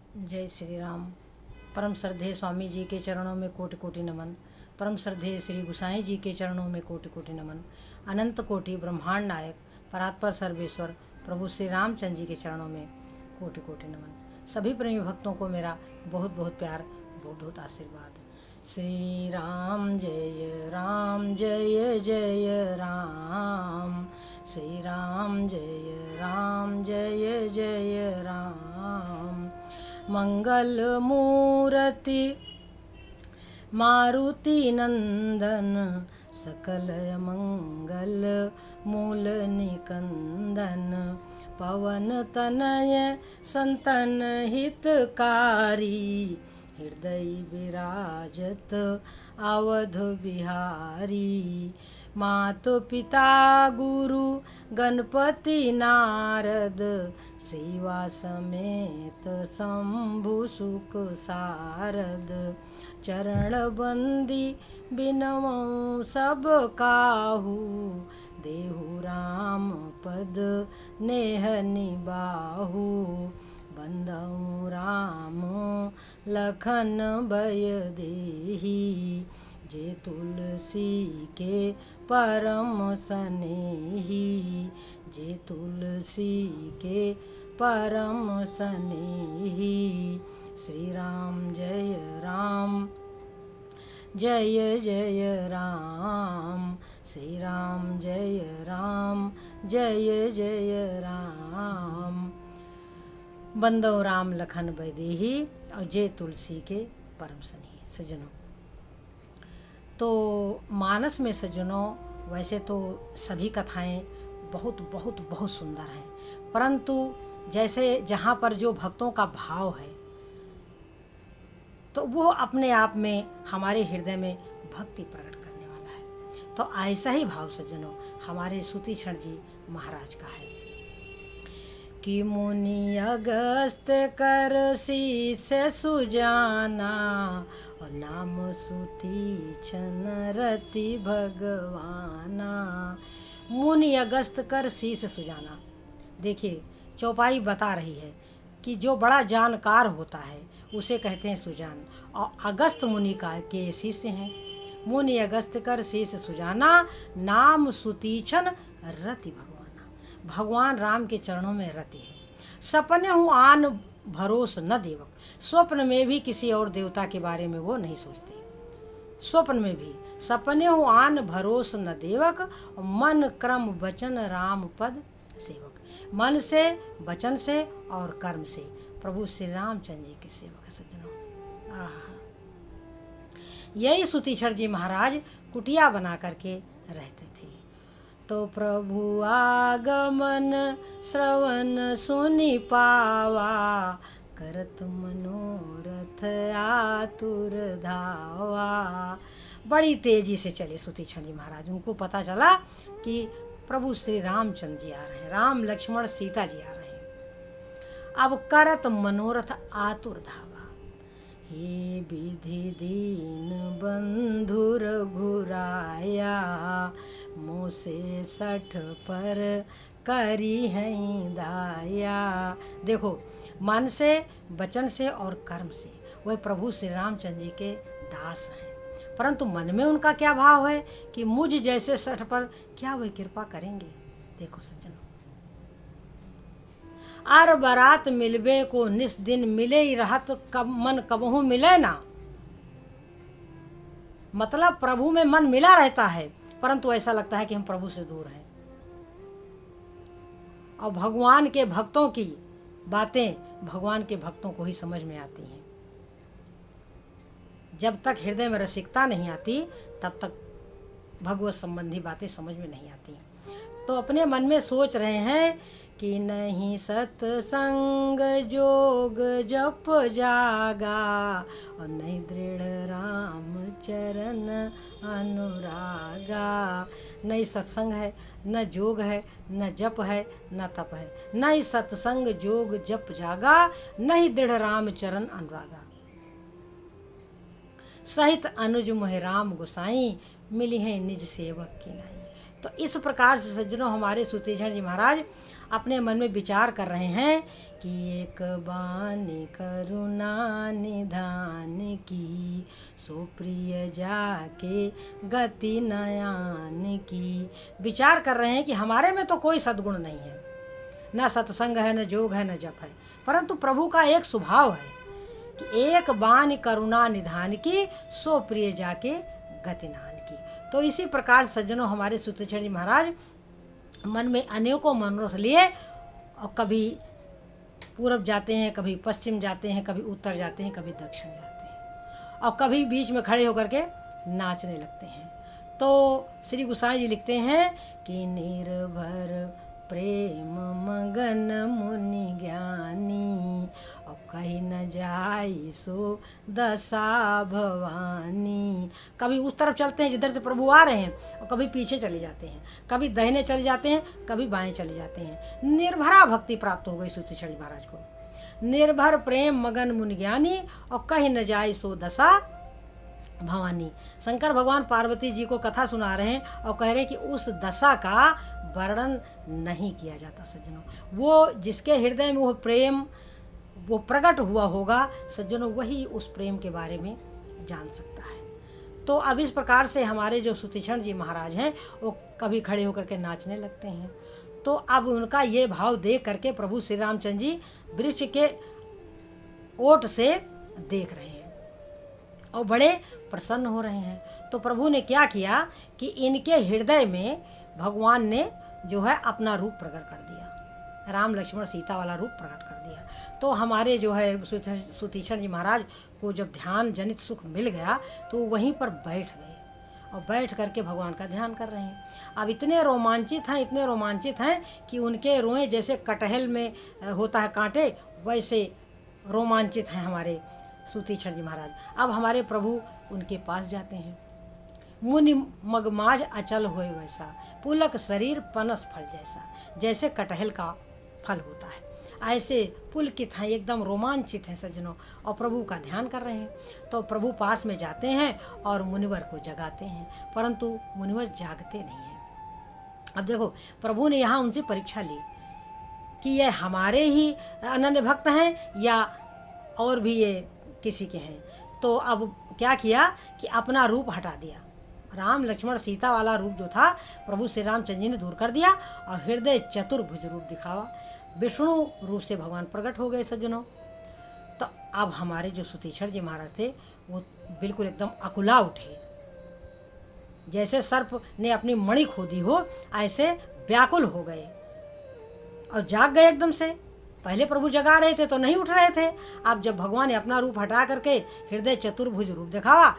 जय श्री राम। परम श्रद्धेय स्वामी जी के चरणों में कोटि कोटि नमन। परम श्रद्धेय श्री गुसाई जी के चरणों में कोटि कोटि नमन। अनंत कोटि ब्रह्मांड नायक परात्पर सर्वेश्वर प्रभु श्री रामचंद्र जी के चरणों में कोटि कोटि नमन। सभी प्रेमी भक्तों को मेरा बहुत बहुत प्यार, बहुत बहुत आशीर्वाद। श्री राम जय जय राम। श्री राम जय जय राम। मंगल मूर्ति मारुति नंदन, सकल मंगल मूल निकंदन। पवन तनय संतन हितकारी, हृदय विराजत अवध बिहारी। मातु पिता गुरु गणपति नारद, सेवा समेत शंभु सुख सारद। चरण बंदी बिनवऊँ सब काहू, देहु राम पद नेह निबाहु। बंधउ राम लखन भय देही, जे तुलसी के परम सनेही। जे तुलसी के परम सनेही। श्री राम जय जय राम। श्री राम जय जय राम। बंदो राम लखन बैदेही, और जय तुलसी के परम सनेही। सज्जनों, तो मानस में सज्जनों वैसे तो सभी कथाएं बहुत बहुत बहुत सुंदर हैं, परंतु जैसे जहाँ पर जो भक्तों का भाव है तो वो अपने आप में हमारे हृदय में भक्ति प्रकट करने वाला है। तो ऐसा ही भाव सज्जनों हमारे सूतीक्षण जी महाराज का है कि मुनि अगस्त कर शीस सुजाना, और नाम सूतीक्षण रति भगवाना। मुनि अगस्त कर शीस सुजाना। देखिए चौपाई बता रही है कि जो बड़ा जानकार होता है उसे कहते हैं सुजान, और अगस्त मुनि का के शिष्य हैं। मुनि अगस्त कर शीस सुजाना, नाम सुतीक्षण रति भगवाना। भगवान राम के चरणों में रति है। सपने हूँ आन भरोस न देवक, स्वप्न में भी किसी और देवता के बारे में वो नहीं सोचते। स्वप्न में भी सपने हूँ आन भरोस न देवक, मन क्रम वचन राम पद सेवक। मन से, वचन से और कर्म से प्रभु श्री रामचंद्र जी के सेवक सज्जनों। आहा, यही सूतीक्षण जी महाराज कुटिया बना करके रहते थे। तो प्रभु आगमन श्रवण सुनि पावा, करत मनोरथ आतुर धावा। बड़ी तेजी से चले सूतीक्षण जी महाराज। उनको पता चला कि प्रभु श्री रामचंद्र जी आ रहे हैं, राम लक्ष्मण सीता जी आ रहे हैं। अब करत मनोरथ आतुर धावा, हे विधि दीन बंधुर घुराया। मोसे सठ पर करी हैं दाया। देखो मन से, वचन से और कर्म से वह प्रभु श्री रामचंद्र जी के दास हैं, परंतु मन में उनका क्या भाव है कि मुझ जैसे सठ पर क्या वह कृपा करेंगे। देखो सज्जनों, आर बारात मिलबे को निस दिन, मिले ही रहत कब मन कबहू मिले ना। मतलब प्रभु में मन मिला रहता है, परंतु ऐसा लगता है कि हम प्रभु से दूर हैं। और भगवान के भक्तों की बातें भगवान के भक्तों को ही समझ में आती हैं। जब तक हृदय में रसिकता नहीं आती तब तक भगवत संबंधी बातें समझ में नहीं आती। तो अपने मन में सोच रहे हैं कि नहीं सत्संग जोग जप जागा, और नहीं दृढ़ राम चरण अनुरागा। नहीं सत्संग है, न जोग है, न जप है, न तप है। नहीं सत्संग जोग जप जागा, नहीं दृढ़ राम चरण अनुरागा। सहित अनुज मोहि राम गोसाई, मिली हैं निज सेवक की नाई। तो इस प्रकार से सज्जनों हमारे सूतीक्षण जी महाराज अपने मन में विचार कर रहे हैं कि एक बानी करुणा निधान की, सो प्रिय जाके गति नयान की। विचार कर रहे हैं कि हमारे में तो कोई सद्गुण नहीं है, न सत्संग है, न जोग है, न जप है, परंतु प्रभु का एक स्वभाव है कि एक बानी करुणा निधान की, सो प्रिय जाके गति नान की। तो इसी प्रकार सज्जनों हमारे सूतीक्षण जी महाराज मन में अनेकों मनोरथ लिए और कभी पूरब जाते हैं, कभी पश्चिम जाते हैं, कभी उत्तर जाते हैं, कभी दक्षिण जाते हैं और कभी बीच में खड़े होकर के नाचने लगते हैं। तो श्री गोसाई जी लिखते हैं कि निर्भर प्रेम मगन मुनि ज्ञानी, और कहीं न जाई सो दशा भवानी। कभी उस तरफ चलते हैं जिधर से प्रभु आ रहे हैं और कभी पीछे चले जाते हैं, कभी दाहिने चले जाते हैं, कभी बाएं चले जाते हैं। निर्भरा भक्ति प्राप्त हो गई सूतीक्षण जी महाराज को। निर्भर प्रेम मगन मुनि ज्ञानी, और कहीं न जाई सो दशा भवानी। शंकर भगवान पार्वती जी को कथा सुना रहे हैं और कह रहे हैं कि उस दशा का वर्णन नहीं किया जाता सज्जनों। वो जिसके हृदय में वो प्रेम वो प्रकट हुआ होगा सज्जनों, वही उस प्रेम के बारे में जान सकता है। तो अब इस प्रकार से हमारे जो सूतीक्षण जी महाराज हैं वो कभी खड़े होकर के नाचने लगते हैं। तो अब उनका ये भाव देख करके प्रभु श्री रामचंद्र जी वृक्ष के ओट से देख रहे हैं और बड़े प्रसन्न हो रहे हैं। तो प्रभु ने क्या किया कि इनके हृदय में भगवान ने जो है अपना रूप प्रकट कर दिया, राम लक्ष्मण सीता वाला रूप प्रकट कर दिया। तो हमारे जो है सूतीक्षण जी महाराज को जब ध्यान जनित सुख मिल गया तो वहीं पर बैठ गए और बैठ करके भगवान का ध्यान कर रहे हैं। अब इतने रोमांचित हैं कि उनके रोए जैसे कटहल में होता है कांटे, वैसे रोमांचित हैं हमारे सूतीक्षण जी महाराज। अब हमारे प्रभु उनके पास जाते हैं। मुनि मगमाज अचल होए वैसा, पुलक शरीर पनस फल जैसा। जैसे कटहल का फल होता है ऐसे पुलकित हैं, एकदम रोमांचित हैं सज्जनों, और प्रभु का ध्यान कर रहे हैं। तो प्रभु पास में जाते हैं और मुनिवर को जगाते हैं, परंतु मुनिवर जागते नहीं हैं। अब देखो प्रभु ने यहाँ उनसे परीक्षा ली कि ये हमारे ही अनन्य भक्त हैं या और भी ये किसी के हैं। तो अब क्या किया कि अपना रूप हटा दिया, राम लक्ष्मण सीता वाला रूप जो था प्रभु श्री रामचंद्र जी ने दूर कर दिया और हृदय चतुर्भुज रूप दिखावा, विष्णु रूप से भगवान प्रकट हो गए सज्जनों। तो अब हमारे जो सूतीक्षण जी महाराज थे वो बिल्कुल एकदम अकुला उठे, जैसे सर्प ने अपनी मणि खोदी हो ऐसे व्याकुल हो गए और जाग गए एकदम से। पहले प्रभु जगा रहे थे तो नहीं उठ रहे थे, अब जब भगवान ने अपना रूप हटा करके हृदय चतुर्भुज रूप दिखावा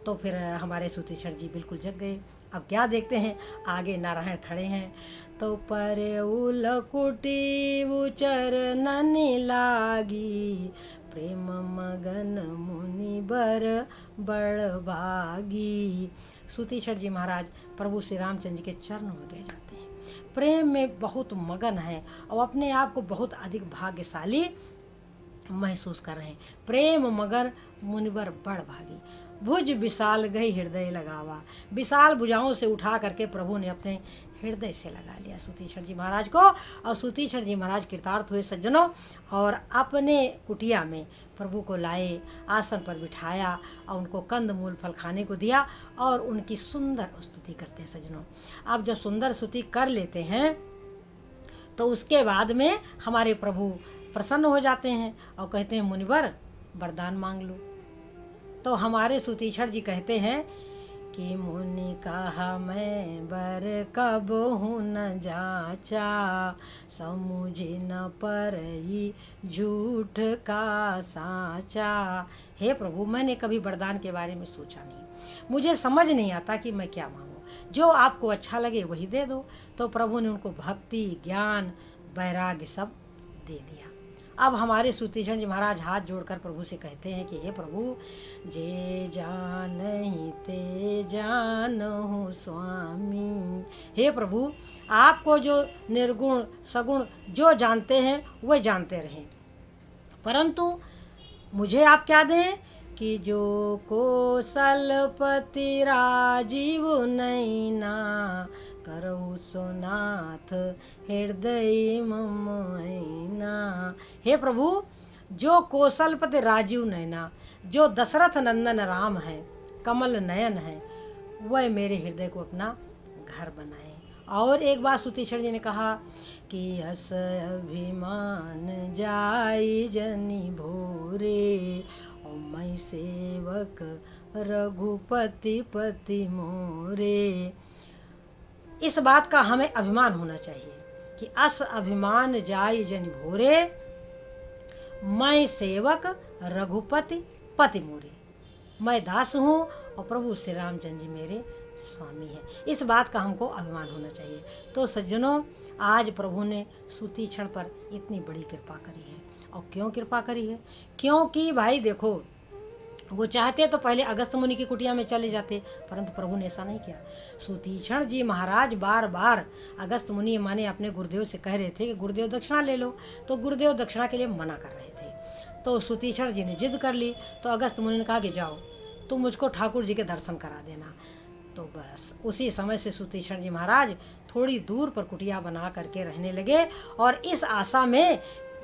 तो फिर हमारे सूतीक्षण जी बिल्कुल जग गए। अब क्या देखते हैं, आगे नारायण खड़े हैं। तो पर उलकुटी उचरन लागी, प्रेम मगन मुनि बर बड़भागी। सूतीक्षण जी महाराज प्रभु श्री रामचंद्र जी के चरणों में गिर जाते हैं, प्रेम में बहुत मगन है और अपने आप को बहुत अधिक भाग्यशाली महसूस कर रहे हैं। प्रेम मगर मुनिवर बड़ भागी, भुज विशाल गई हृदय लगावा। विशाल भुजाओं से उठा करके प्रभु ने अपने हृदय से लगा लिया सूतीक्षण जी महाराज को, और सूतीक्षण जी महाराज कृतार्थ हुए सज्जनों और अपने कुटिया में प्रभु को लाए, आसन पर बिठाया और उनको कंद मूल फल खाने को दिया और उनकी सुंदर स्तुति करते हैं सज्जनों। अब जब सुंदर स्तुति कर लेते हैं तो उसके बाद में हमारे प्रभु प्रसन्न हो जाते हैं और कहते हैं मुनिवर वरदान मांग लो। तो हमारे सूतीक्षण जी कहते हैं कि मुनि कहा मैं बर कब हूँ न जाचा, समुझे न परई झूठ का साचा। हे प्रभु मैंने कभी वरदान के बारे में सोचा नहीं, मुझे समझ नहीं आता कि मैं क्या मांगूं, जो आपको अच्छा लगे वही दे दो। तो प्रभु ने उनको भक्ति ज्ञान वैराग्य सब दे दिया। अब हमारे सूतीक्षण जी महाराज हाथ जोड़कर प्रभु से कहते हैं कि हे प्रभु जे जानहि ते जानहु स्वामी। हे प्रभु आपको जो निर्गुण सगुण जो जानते हैं वह जानते रहें, परंतु मुझे आप क्या दें कि जो कौशलपति राजीव नैना, करऊ सोनाथ हृदय मम ऐना। हे प्रभु, जो कौशलपति राजीव नैना, जो दशरथ नंदन राम है, कमल नयन है, वह मेरे हृदय को अपना घर बनाए। और एक बार सुतीक्षण जी ने कहा कि हस अभिमान जाई जनि भोरे, और मैं सेवक रघुपति पति मोरे। इस बात का हमें अभिमान होना चाहिए कि अस अभिमान जाई जनि भोरे, मैं सेवक रघुपति पति मोरे। मैं दास हूँ और प्रभु श्री रामचंद्र जी मेरे स्वामी हैं। इस बात का हमको अभिमान होना चाहिए। तो सज्जनों, आज प्रभु ने सुतीक्षण पर इतनी बड़ी कृपा करी है। और क्यों कृपा करी है? क्योंकि भाई देखो, वो चाहते तो पहले अगस्त मुनि की कुटिया में चले जाते, परंतु प्रभु ने ऐसा नहीं किया। सुतीक्षण जी महाराज बार बार अगस्त मुनि माने अपने गुरुदेव से कह रहे थे कि गुरुदेव दक्षिणा ले लो, तो गुरुदेव दक्षिणा के लिए मना कर रहे थे। तो सुतीक्षण जी ने जिद कर ली, तो अगस्त मुनि ने कहा कि जाओ तुम मुझको ठाकुर जी के दर्शन करा देना। तो बस उसी समय से सुतीक्षण जी महाराज थोड़ी दूर पर कुटिया बना करके रहने लगे और इस आशा में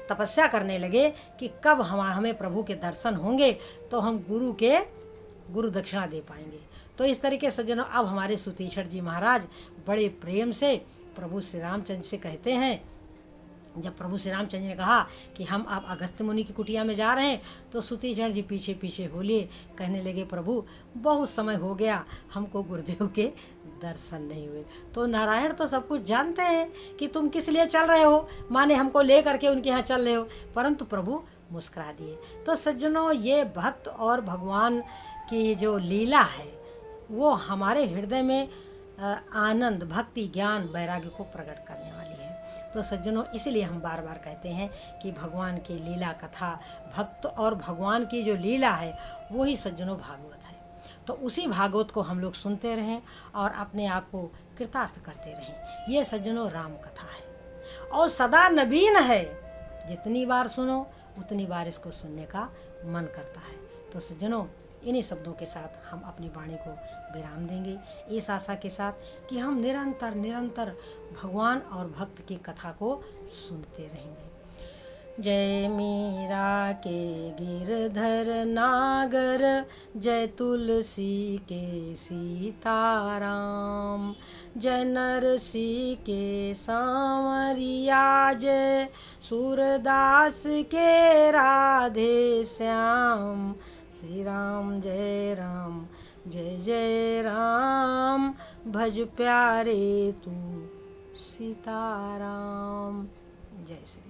तपस्या करने लगे कि कब हमें प्रभु के दर्शन होंगे तो हम गुरु दक्षिणा दे पाएंगे। तो इस तरीके से सज्जनों, अब हमारे सुतीक्षण जी महाराज बड़े प्रेम से प्रभु श्री रामचंद्र से कहते हैं। जब प्रभु श्री रामचंद्र जी ने कहा कि हम अब अगस्त मुनि की कुटिया में जा रहे हैं, तो सुतीक्षण जी पीछे पीछे हो लिए, कहने लगे प्रभु बहुत समय हो गया, हमको गुरुदेव के दर्शन नहीं हुए। तो नारायण तो सब कुछ जानते हैं कि तुम किस लिए चल रहे हो, माने हमको ले करके उनके यहाँ चल रहे हो, परंतु प्रभु मुस्कुरा दिए। तो सज्जनों, ये भक्त और भगवान की जो लीला है वो हमारे हृदय में आनंद, भक्ति, ज्ञान, वैराग्य को प्रकट करने वाली है। तो सज्जनों, इसलिए हम बार बार कहते हैं कि भगवान की लीला कथा, भक्त और भगवान की जो लीला है वो ही सज्जनों भागवत है। तो उसी भागवत को हम लोग सुनते रहें और अपने आप को कृतार्थ करते रहें। ये सज्जनों राम कथा है और सदा नवीन है। जितनी बार सुनो उतनी बार इसको सुनने का मन करता है। तो सज्जनों, इन्हीं शब्दों के साथ हम अपनी वाणी को विराम देंगे, इस आशा के साथ कि हम निरंतर निरंतर भगवान और भक्त की कथा को सुनते रहेंगे। जय मीरा के गिरधर नागर, जय तुलसी के सीताराम, जय नरसी के सांवरिया, जय सूरदास के राधे श्याम। श्री राम जय राम, जय जय राम, भज प्यारे तू सीताराम। जय श्री